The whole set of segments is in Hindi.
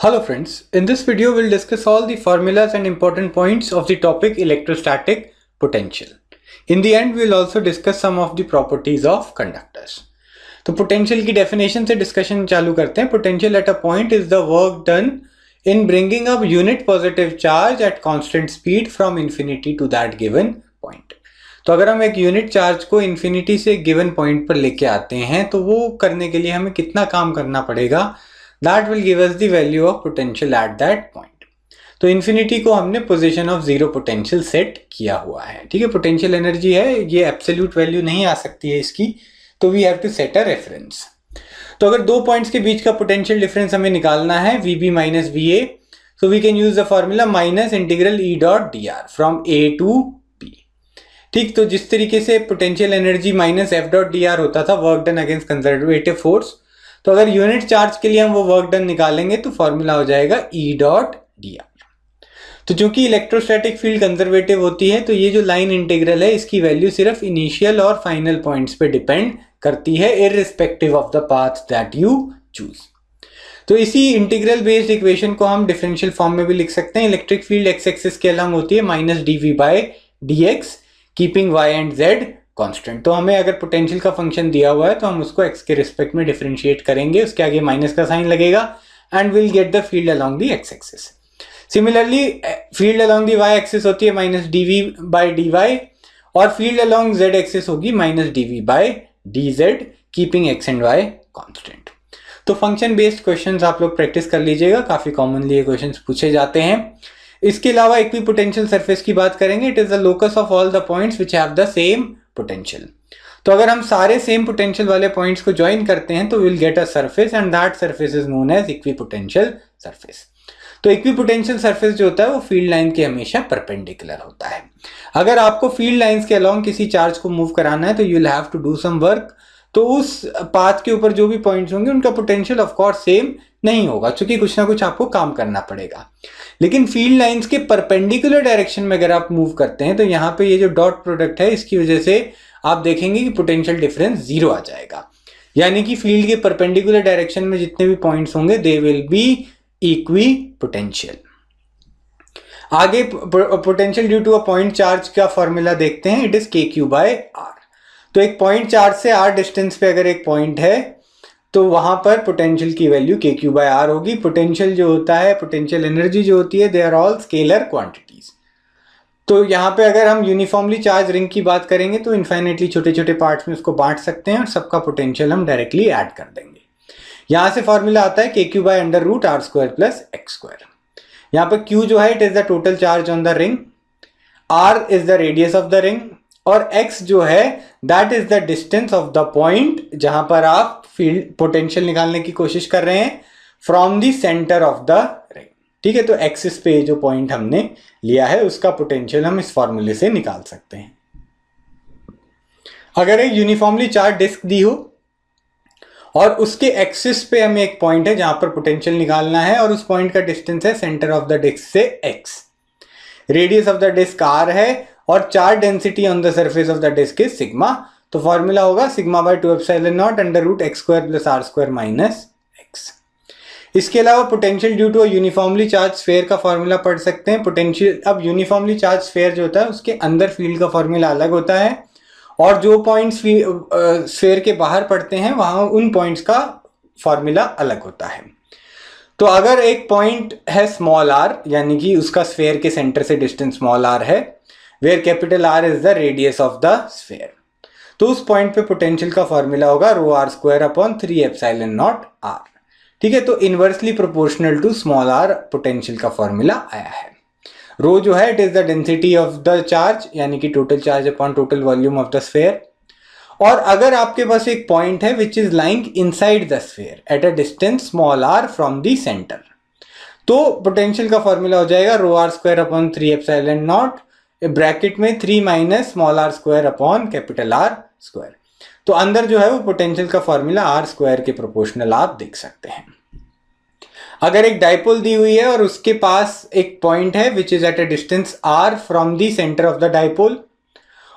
Hello friends, in this video we'll discuss all the formulas and important points of the topic electrostatic potential. In the end we'll also discuss some of the properties of conductors. तो potential की definition से discussion चालू करते हैं. Potential at a point is the work done in bringing a unit positive charge at constant speed from infinity to that given point. तो अगर हम एक यूनिट चार्ज को इन्फिनिटी से गिवन पॉइंट पर लेके आते हैं तो वो करने के लिए हमें कितना काम करना पड़ेगा, that will give us the value of potential at that point. तो इन्फिनिटी को हमने position of zero potential set किया हुआ है. ठीक है, पोटेंशियल एनर्जी है, ये एब्सोल्यूट वैल्यू नहीं आ सकती है इसकी, तो we have to set a reference. तो अगर दो पॉइंट्स के बीच का पोटेंशियल डिफरेंस हमें निकालना है VB minus VA, so we can use the formula minus integral E dot dr from A to B. ठीक, तो जिस तरीके से potential energy minus F dot dr होता था work done against conservative force, तो अगर यूनिट चार्ज के लिए हम वो वर्क डन निकालेंगे तो फॉर्मूला हो जाएगा E डॉट dr. तो चूंकि इलेक्ट्रोस्टैटिक फील्ड कंजर्वेटिव होती है तो ये जो लाइन इंटीग्रल है इसकी वैल्यू सिर्फ इनिशियल और फाइनल पॉइंट्स पे डिपेंड करती है, irrespective of the path that you choose. तो इसी इंटीग्रल बेस्ड इक्वेशन को हम डिफरेंशियल फॉर्म में भी लिख सकते हैं. इलेक्ट्रिक फील्ड एक्स एक्सिस के अलग होती है minus dV by dx keeping y and z constant. तो हमें अगर पोटेंशियल का फंक्शन दिया हुआ है तो हम उसको x के रिस्पेक्ट में डिफरेंशिएट करेंगे, उसके आगे माइनस का साइन लगेगा and will get the field along the x axis. Similarly field along the y axis होती है माइनस dV बाय dy और फील्ड अलोंग z एक्सिस होगी minus dV by dz keeping x and y constant. तो फंक्शन बेस्ड क्वेश्चंस आप लोग प्रैक्टिस कर लीजिएगा, काफी कॉमनली ये क्वेश्चंस पूछे जाते हैं. इसके अलावा इक्विपोटेंशियल सरफेस की बात करेंगे. It is the locus of all the points which have the same potential. तो अगर हम सारे सेम पोटेंशियल वाले पॉइंट्स को ज्वाइन करते हैं तो will get a surface and that surface is known as equipotential surface. तो इक्विपोटेंशियल सरफेस जो होता है वो फील्ड लाइन के हमेशा परपेंडिकुलर होता है. अगर आपको फील्ड लाइंस के अलोंग किसी चार्ज को मूव कराना है तो you will have to do some work. तो उस पाथ के ऊपर जो भी पॉइंट्स होंगे उनका पोटेंशियल ऑफ कोर्स सेम नहीं होगा, क्योंकि कुछ ना कुछ आपको काम करना पड़ेगा. लेकिन फील्ड लाइंस के परपेंडिकुलर डायरेक्शन में अगर आप मूव करते हैं तो यहाँ पे ये जो डॉट प्रोडक्ट है इसकी वजह से आप देखेंगे कि पोटेंशियल डिफरेंस जीरो आ जाएगा. यानी कि फील्ड के परपेंडिकुलर डायरेक्शन में जितने भी पॉइंट्स होंगे they will be equipotential. आगे potential due to a point charge का फॉर्मूला देखते हैं. It is KQ by R. तो एक पॉइंट चार्ज से R डिस्टेंस पे अगर एक पॉइंट है तो वहां पर पोटेंशियल की वैल्यू KQ बाय R होगी. पोटेंशियल जो होता है, पोटेंशियल एनर्जी जो होती है, they are all scalar quantities. तो यहाँ पे अगर हम यूनिफॉर्मली चार्ज रिंग की बात करेंगे तो इन्फाइनेटली छोटे छोटे पार्ट्स में उसको बांट सकते हैं और सबका पोटेंशियल हम डायरेक्टली ऐड कर देंगे. यहाँ से फॉर्मूला आता है KQ by under root R square plus x square. यहाँ पर Q जो है it is the total charge on the ring, R is the radius of the ring और x जो है that is the distance of the point जहां पर आप फील्ड पोटेंशियल निकालने की कोशिश कर रहे हैं from the centre of the ring. ठीक है, तो एक्सिस पे जो पॉइंट हमने लिया है उसका पोटेंशियल हम इस फॉर्मूले से निकाल सकते हैं. अगर एक यूनिफॉर्मली चार्ज डिस्क दी हो और उसके एक्सिस पे हमें एक पॉइंट है जहां पर पोटेंशियल निकालना है और उस पॉइंट का डिस्टेंस है सेंटर ऑफ द डिस्क से x, radius of the disc r है और charge density on the surface of the disc is sigma. तो फॉर्मूला होगा sigma by 2 epsilon naught under root x square plus r square minus x. इसके अलावा potential due to a charge sphere का फॉर्मूला पढ़ सकते हैं. पोटेंशियल, अब यूनिफॉर्मली चार्ज स्फीयर जो होता है उसके अंदर फील्ड का फॉर्मूला अलग होता है और जो पॉइंट्स स्फीयर के बाहर पड़ते हैं वहां उन पॉइंट्स का फॉर्मूला अलग होता है. तो अगर एक पॉइंट है स्मॉल r, यानी कि उसका स्फीयर के सेंटर से डिस्टेंस स्मॉल r है, where capital R is the radius of the sphere, तो उस पॉइंट पे पोटेंशियल का फॉर्मूला होगा rho r square upon 3 epsilon naught r. ठीक है, तो inversely proportional to small r potential का फॉर्मूला आया है. रो जो है it is the density of the charge, यानी कि total charge upon total volume of the sphere. और अगर आपके पास एक पॉइंट है which is lying inside the sphere eight a distance small r from the centre, तो पोटेंशियल का फॉर्मूला हो जाएगा रो r square upon 3 epsilon not bracket में 3 minus small r square upon capital R square. तो अंदर जो है वो पोटेंशियल का फॉर्मूला R स्क्वायर के प्रोपोर्शनल आप देख सकते हैं. अगर एक डाइपोल दी हुई है और उसके पास एक पॉइंट है which is at a distance r from the centre of the dipole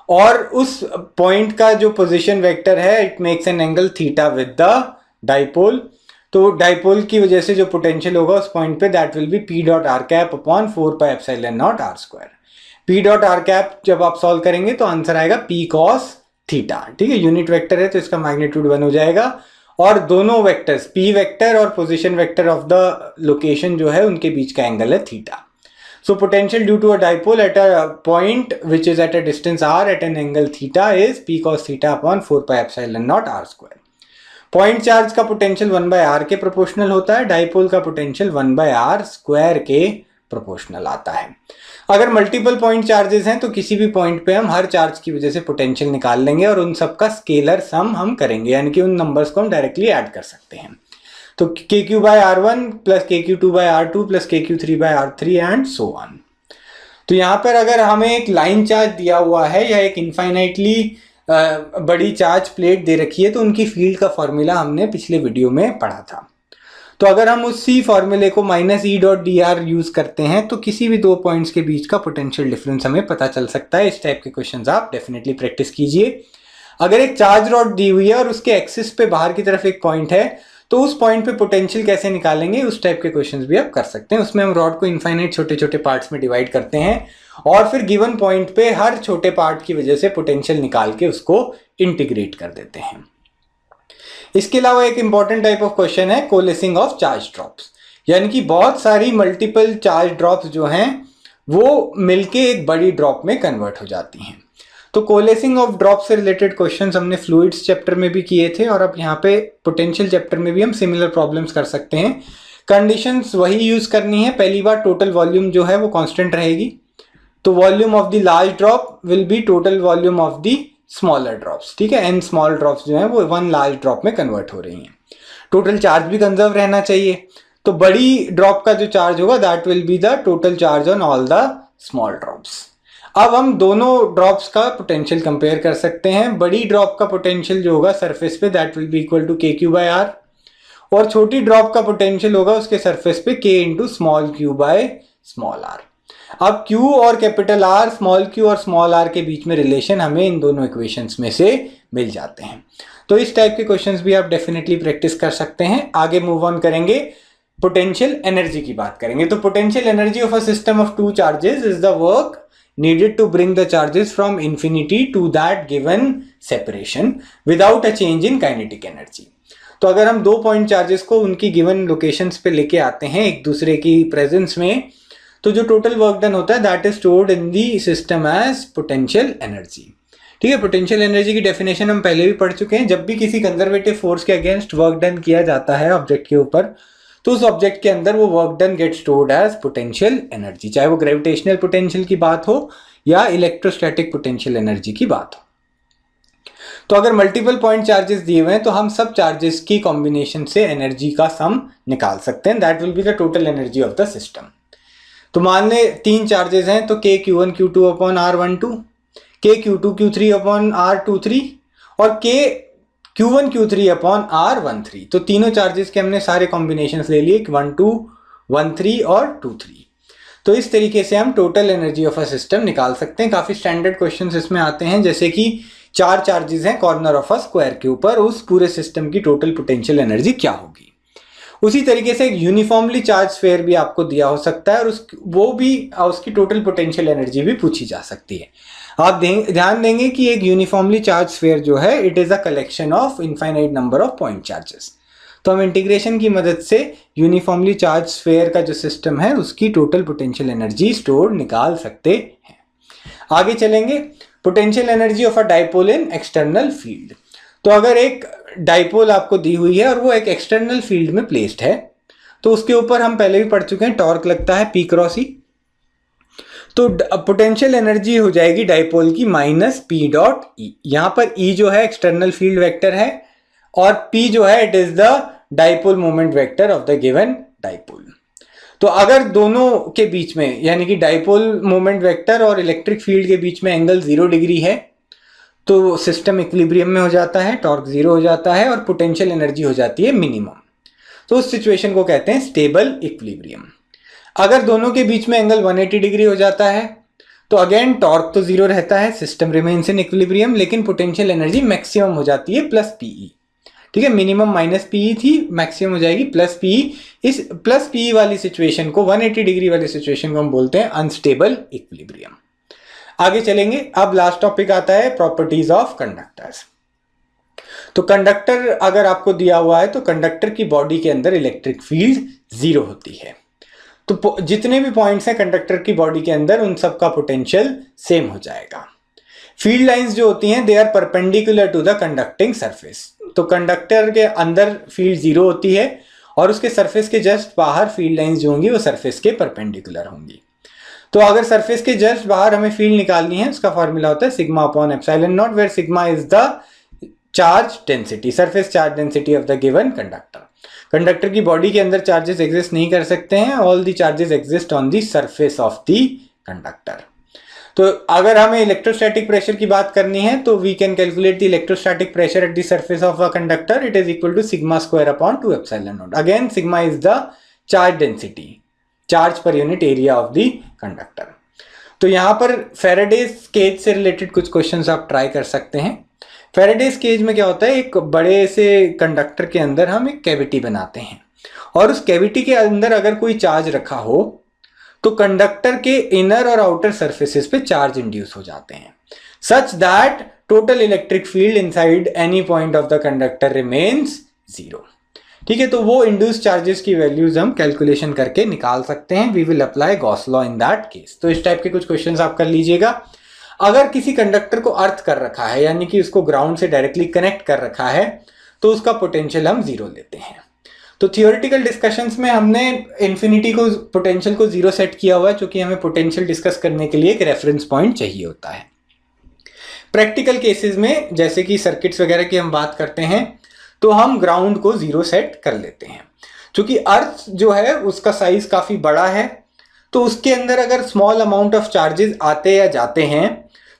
और उस पॉइंट का जो पोजीशन वेक्टर है it makes an angle theta with the dipole, तो डाइपोल की वजह से जो पोटेंशियल होगा उस पॉइंट पे that will be P dot R cap upon 4πε0 r square. P dot R cap जब आप सॉल्व करेंगे तो आंसर आएगा पी कॉस थीटा। ठीक है, यूनिट वेक्टर है तो इसका मैग्नीट्यूड 1 हो जाएगा, और दोनों वेक्टर्स पी वेक्टर और position vector of the location जो है उनके बीच का एंगल है theta. So potential due to a dipole at a point which is at a distance r at an angle theta is p cos theta upon 4πε0 r square। Point charge का पोटेंशियल 1/r के प्रोपोर्शनल होता है, डाइपोल का पोटेंशियल 1/r स्क्वायर के प्रोपोर्शनल आता है। अगर मल्टीपल पॉइंट चार्जेस हैं तो किसी भी पॉइंट पे हम हर चार्ज की वजह से पोटेंशियल निकाल लेंगे और उन सब का स्केलर सम हम करेंगे, यानी कि उन नंबर्स को हम डायरेक्टली ऐड कर सकते हैं। तो KQ/R1 plus KQ2/R2 plus KQ3/R3 and so on. तो यहाँ पर अगर हमें एक लाइन चार्ज दिया हुआ है या एक इनफाइनाइटली बड़ी चार्ज प्लेट दे रखी है तो उनकी फील्ड का फॉर्मूला हमने पिछले वीडियो में पढ़ा था। तो अगर हम उसी फॉर्मूले को -E.dr यूज करते हैं तो किसी भी दो पॉइंट्स के बीच का पोटेंशियल डिफरेंस हमें पता चल सकता है। इस टाइप के क्वेश्चंस आप डेफिनेटली प्रैक्टिस कीजिए। अगर एक चार्ज रॉड दी हुई है और उसके एक्सिस पे बाहर की तरफ एक पॉइंट है तो उस पॉइंट पे पोटेंशियल कैसे निकालेंगे, उस टाइप के क्वेश्चंस भी आप कर सकते हैं। उसमें हम रॉड को इनफाइनाइट छोटे छोटे पार्ट्स में डिवाइड करते हैं और फिर गिवन पॉइंट पे हर छोटे पार्ट की वजह से पोटेंशियल निकाल के उसको इंटीग्रेट कर देते हैं। इसके अलावा एक इंपॉर्टेंट टाइप ऑफ क्वेश्चन है कोलेसिंग ऑफ चार्ज ड्रॉप्स, यानी कि बहुत सारी मल्टीपल चार्ज ड्रॉप्स जो हैं वो मिलके एक बड़ी ड्रॉप में कन्वर्ट हो जाती हैं। तो कोलेसिंग ऑफ ड्रॉप से रिलेटेड क्वेश्चंस हमने फ्लूइड्स चैप्टर में भी किए थे और अब यहाँ पे पोटेंशियल चैप्टर में भी हम सिमिलर प्रॉब्लम्स कर सकते हैं। कंडीशंस वही यूज करनी है। पहली बार टोटल वॉल्यूम जो है वो कांस्टेंट रहेगी, तो volume of the large drop will be total volume of the smaller drops. ठीक है, एन स्मॉल ड्रॉप्स जो है वो वन लार्ज ड्रॉप में कन्वर्ट हो रही हैं। टोटल चार्ज भी कंजर्व रहना चाहिए, तो बड़ी ड्रॉप का जो चार्ज होगा that will be the total charge on all the small drops. अब हम दोनों ड्रॉप्स का पोटेंशियल कंपेयर कर सकते हैं। बड़ी ड्रॉप का पोटेंशियल जो होगा सरफेस पे that will be equal to KQ/R, और छोटी ड्रॉप का पोटेंशियल होगा उसके सरफेस पे K इंटू स्मॉल Q/r। अब Q और कैपिटल R, स्मॉल Q और स्मॉल r के बीच में रिलेशन हमें इन दोनों इक्वेशंस में से मिल जाते हैं। तो इस टाइप के क्वेश्चंस भी आप डेफिनेटली प्रैक्टिस कर सकते हैं। आगे मूव ऑन करेंगे, पोटेंशियल एनर्जी की बात करेंगे। तो potential energy of a system of two charges is the work needed to bring the charges from infinity to that given separation without a change in kinetic energy। तो अगर हम दो पॉइंट चार्जेस को उनकी गिवन लोकेशंस पे लेके आते हैं एक दूसरे की प्रेजेंस में, तो जो टोटल वर्क डन होता है that is stored in the system as potential energy. ठीक है, पोटेंशियल एनर्जी की डेफिनेशन हम पहले भी पढ़ चुके हैं। जब भी किसी कंजर्वेटिव फोर्स के अगेंस्ट वर्क डन किया जाता है ऑब्जेक्ट के ऊपर, तो उस ऑब्जेक्ट के अंदर वो work done get stored as potential energy, चाहे वो ग्रेविटेशनल पोटेंशियल की बात हो या इलेक्ट्रोस्टैटिक पोटेंशियल एनर्जी की बात हो। तो अगर मल्टीपल पॉइंट चार्जेस दिए हुए हैं तो हम सब चार्जेस की कॉम्बिनेशन से एनर्जी का सम निकाल सकते हैं, that will be the total energy of the system. तो मान ले तीन चार्जेस हैं, तो KQ1 Q2 upon R12, KQ2 Q3 upon R23 और KQ1 Q3 अपॉन R13। तो तीनों चार्जेस के हमने सारे कॉम्बिनेशंस ले लिए, 1 2 1 3 और 2 3। तो इस तरीके से हम total energy of a system निकाल सकते हैं। काफी स्टैंडर्ड क्वेश्चंस इसमें आते हैं, जैसे कि चार चार्जेस हैं कॉर्नर ऑफ अ स्क्वायर के ऊपर, उस पूरे सिस्टम की टोटल पोटेंशियल एनर्जी क्या होगी। उसी तरीके से एक यूनिफॉर्मली चार्ज स्फीयर भी आपको दिया हो सकता है और उसकी टोटल पोटेंशियल एनर्जी भी पूछी जा सकती है। आप ध्यान देंगे कि एक यूनिफॉर्मली चार्ज स्फीयर जो है it is a collection of infinite number of point charges. तो हम इंटीग्रेशन की मदद से यूनिफॉर्मली चार्ज स्फीयर का जो सिस्टम है उसकी टोटल पोटेंशियल एनर्जी स्टोर निकाल सकते हैं। आगे चलेंगे, potential energy of a dipole in external field. तो अगर एक डाइपोल आपको दी हुई है और वो एक एक्सटर्नल फील्ड में प्लेस्ड है, तो उसके ऊपर हम पहले भी पढ़ चुके हैं टॉर्क लगता है P क्रॉस E। तो पोटेंशियल एनर्जी हो जाएगी डाइपोल की -P.E। यहाँ पर E जो है एक्सटर्नल फील्ड वेक्टर है और P जो है it is the dipole moment vector of the given dipole. तो अगर दोनों के बीच में यानी कि डाइपोल मोमेंट वेक्टर और इलेक्ट्रिक फील्ड के बीच में एंगल 0 डिग्री है तो सिस्टम इक्विलिब्रियम में हो जाता है, टॉर्क 0 हो जाता है और पोटेंशियल एनर्जी हो जाती है मिनिमम। तो उस सिचुएशन को कहते हैं स्टेबल इक्विलिब्रियम। अगर दोनों के बीच में एंगल 180 डिग्री हो जाता है तो अगेन टॉर्क तो 0 रहता है, सिस्टम रिमेन्स इन इक्विलिब्रियम, लेकिन पोटेंशियल एनर्जी मैक्सिमम हो जाती है +PE। ठीक है, मिनिमम माइनस पीई थी, मैक्सिमम हो जाएगी प्लस पीई। इस प्लस पीई वाली सिचुएशन को, 180 डिग्री वाली सिचुएशन को हम बोलते हैं अनस्टेबल इक्विलिब्रियम। आगे चलेंगे। अब लास्ट टॉपिक आता है प्रॉपर्टीज ऑफ कंडक्टर्स। तो कंडक्टर अगर आपको दिया हुआ है तो कंडक्टर की बॉडी के अंदर इलेक्ट्रिक फील्ड 0 होती है। तो जितने भी पॉइंट्स हैं कंडक्टर की बॉडी के अंदर उन सब का पोटेंशियल सेम हो जाएगा। फील्ड लाइंस जो होती हैं they are perpendicular to the conducting surface. तो कंडक्टर के अंदर फील्ड 0 होती है और उसके सरफेस के जस्ट बाहर फील्ड लाइंस जो होंगी वो सरफेस के परपेंडिकुलर होंगी। तो अगर सरफेस के जस्ट बाहर हमें फील्ड निकालनी है, उसका फॉर्मूला होता है sigma upon epsilon naught, where sigma is the charge density, surface charge density of the given conductor. Conductor की बॉडी के अंदर चार्जेस एग्जिस्ट नहीं कर सकते हैं, all the charges exist on the surface of the conductor. तो अगर हमें इलेक्ट्रोस्टैटिक प्रेशर की बात करनी है तो we can calculate the electrostatic pressure at the surface of a conductor, it is equal to sigma square upon 2 epsilon naught. Again sigma is the charge density, charge per unit area of the conductor. तो यहां पर फैराडेज केज से रिलेटेड कुछ क्वेश्चंस आप ट्राई कर सकते हैं। फैराडेज केज में क्या होता है, एक बड़े से कंडक्टर के अंदर हम एक कैविटी बनाते हैं और उस कैविटी के अंदर अगर कोई चार्ज रखा हो तो कंडक्टर के इनर और आउटर सरफेसेस पे चार्ज इंड्यूस हो जाते हैं such that total electric field inside any point of the conductor remains 0। ठीक है, तो वो इंड्यूस चार्जेस की वैल्यूज हम कैलकुलेशन करके निकाल सकते हैं। We will apply Gauss law in that case. तो इस टाइप के कुछ क्वेश्चंस आप कर लीजिएगा। अगर किसी कंडक्टर को अर्थ कर रखा है यानी कि उसको ग्राउंड से डायरेक्टली कनेक्ट कर रखा है तो उसका पोटेंशियल हम 0 लेते हैं। तो थियोरेटिकल डिस्कशंस में हमने इन्फिनिटी को, पोटेंशियल को 0 सेट किया हुआ है क्योंकि हमें पोटेंशियल डिस्कस करने के लिए एक रेफरेंस पॉइंट चाहिए होता है। प्रैक्टिकल केसेस में जैसे कि सर्किट्स वगैरह की हम बात करते हैं तो हम ग्राउंड को 0 सेट कर लेते हैं। क्योंकि अर्थ जो है उसका साइज काफी बड़ा है तो उसके अंदर अगर स्मॉल अमाउंट ऑफ चार्जेस आते या जाते हैं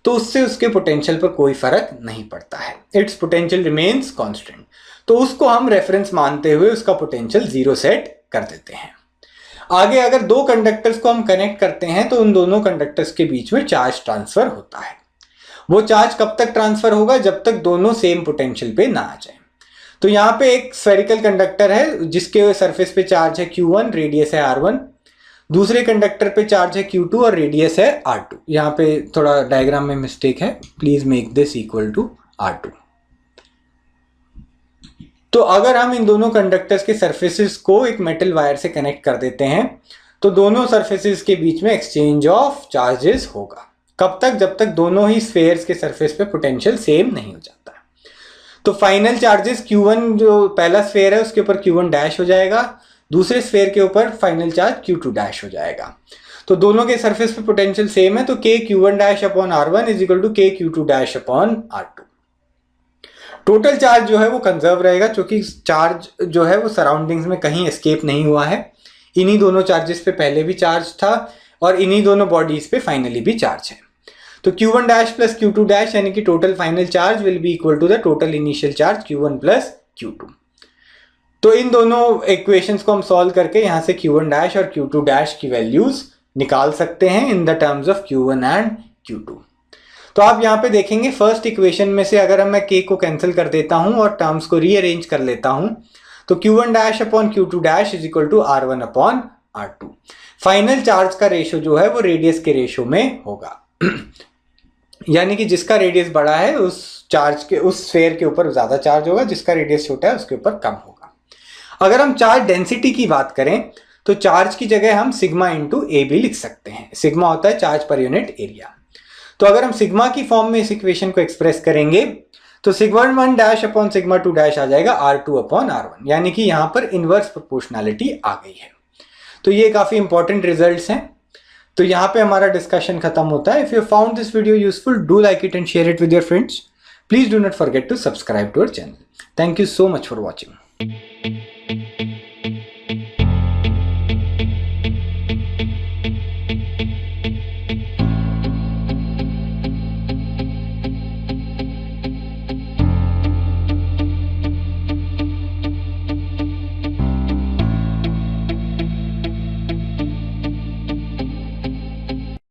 तो उससे उसके पोटेंशियल पर कोई फर्क नहीं पड़ता है, इट्स पोटेंशियल रिमेन्स कांस्टेंट। तो उसको हम रेफरेंस मानते हुए उसका पोटेंशियल 0 सेट कर देते हैं। आगे अगर दो कंडक्टर्स को हम कनेक्ट करते हैं तो उन दोनों कंडक्टर्स के बीच में चार्ज ट्रांसफर होता है। वो चार्ज कब तक ट्रांसफर होगा, जब तक दोनों सेम पोटेंशियल पे ना आ जाए। तो यहाँ पे एक स्फेरिकल कंडक्टर है जिसके सरफेस पे चार्ज है Q1, रेडियस है R1। दूसरे कंडक्टर पे चार्ज है Q2 और रेडियस है R2। यहाँ पे थोड़ा डायग्राम में मिस्टेक है, please make this equal to R2। तो अगर हम इन दोनों कंडक्टर्स के सरफेसेस को एक मेटल वायर से कनेक्ट कर देते हैं तो दोनों सरफेसेस के बीच में एक्सचेंज ऑफ चार्जेस होगा। कब तक, जब तक दोनों ही स्फेयर्स के सरफेस पे पोटेंशियल सेम नहीं हो जाता। तो फाइनल चार्जेस Q1 जो पहला स्फेयर है उसके ऊपर Q1 डैश हो जाएगा, दूसरे स्फेयर के ऊपर फाइनल चार्ज Q2 डैश हो जाएगा। तो दोनों के सरफेस पे पोटेंशियल सेम है तो K Q1 dash upon R1 is equal to K Q2 dash upon R2। Total charge जो है वो कंजर्व रहेगा क्योंकि चार्ज जो है वो सराउंडिंग्स में कहीं एस्केप नहीं हुआ है। इन्हीं दोनों चार्जेस पे पहले भी चार्ज था और इन्हीं दोनों बॉडीज पे फाइनली भी चार्ज है। तो Q1 dash plus Q2 dash यानी कि total final charge will be equal to the total initial charge Q1 plus Q2। तो इन दोनों इक्वेशंस को हम सॉल्व करके यहाँ से Q1 डैश और Q2 डैश की वैल्यूज निकाल सकते हैं in the terms of Q1 and Q2। तो आप यहाँ पे देखेंगे फर्स्ट इक्वेशन में से अगर मैं K को कैंसिल कर देता हूँ और टर्म्स को रीअरेंज कर लेता हूँ तो Q1 dash upon Q2 dash is equal to R1 upon R2। Final charge का रेशो जो है वो रेडियस के रेशो में होगा यानी कि जिसका रेडियस बड़ा है उस चार्ज के, उस स्फेयर के ऊपर ज्यादा चार्ज होगा, जिसका रेडियस छोटा है उसके ऊपर कम होगा। अगर हम चार्ज डेंसिटी की बात करें तो चार्ज की जगह हम सिग्मा इंटू ए भी लिख सकते हैं। सिग्मा होता है चार्ज पर यूनिट एरिया। तो अगर हम सिग्मा की फॉर्म में इस इक्वेशन को एक्सप्रेस करेंगे तो sigma 1 dash upon sigma 2 dash आ जाएगा R2 अपॉन R1 यानी कि यहां पर इनवर्स प्रोपोर्शनैलिटी आ गई है। तो ये काफी इंपॉर्टेंट रिजल्ट्स हैं। तो यहाँ पे हमारा डिस्कशन खत्म होता है। If you found this video useful, do like it and share it with your friends. Please do not forget to subscribe to our channel. Thank you so much for watching.